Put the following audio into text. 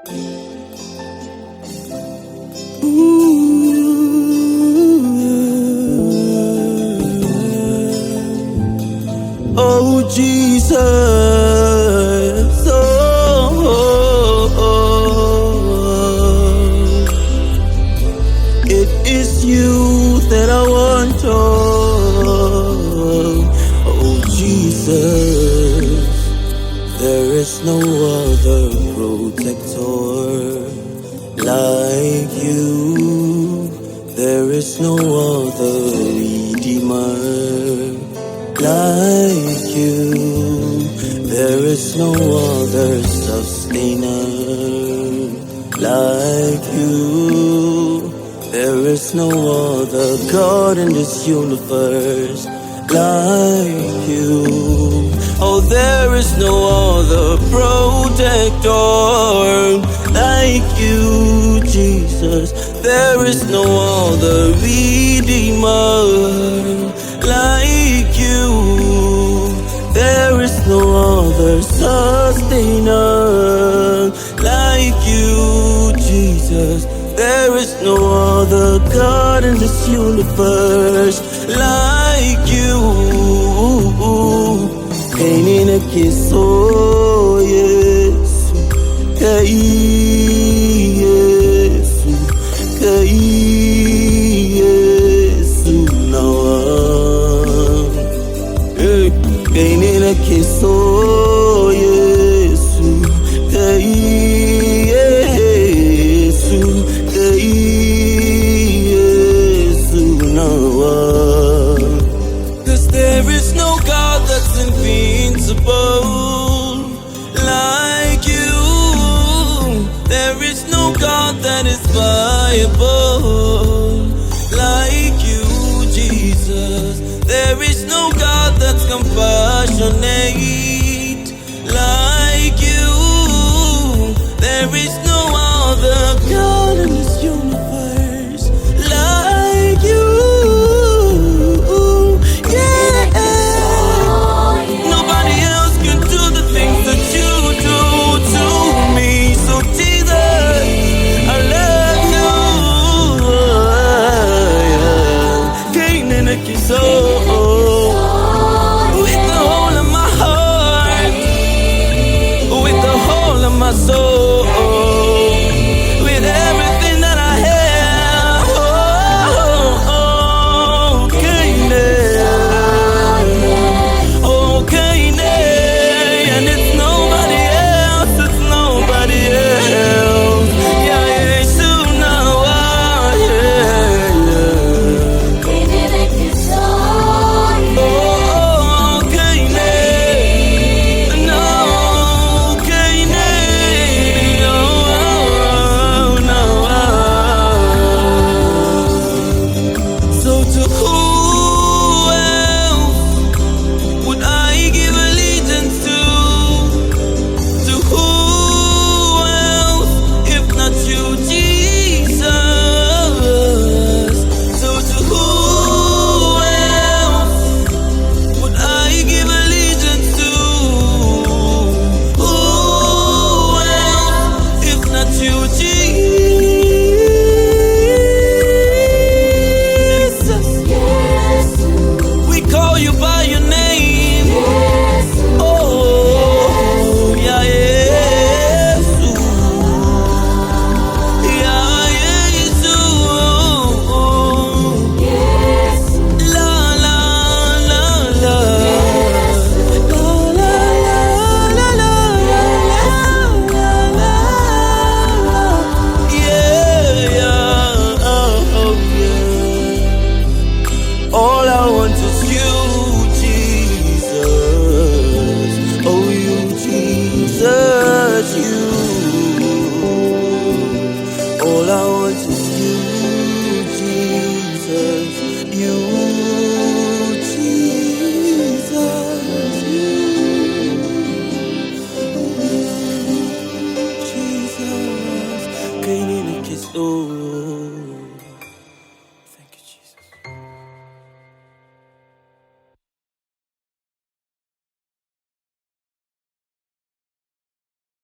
Oh Jesus, it is you that I want. Oh Jesus, there is no other protector like you. There is no other redeemer like you. There is no other sustainer like you. There is no other God in this universe like you. Oh, there is no other protector like you, Jesus. There is no other redeemer like you. There is no other sustainer like you, Jesus. There is no other God in this universe like you. Kainina kiso Yesu, Yesu, Yesu nawa. Kainina kiso Yesu, Yesu, Yesu nawa. 'Cause there is no God that's invincible like you. There is no God that is viable like you, Jesus. There is no God that's compassionate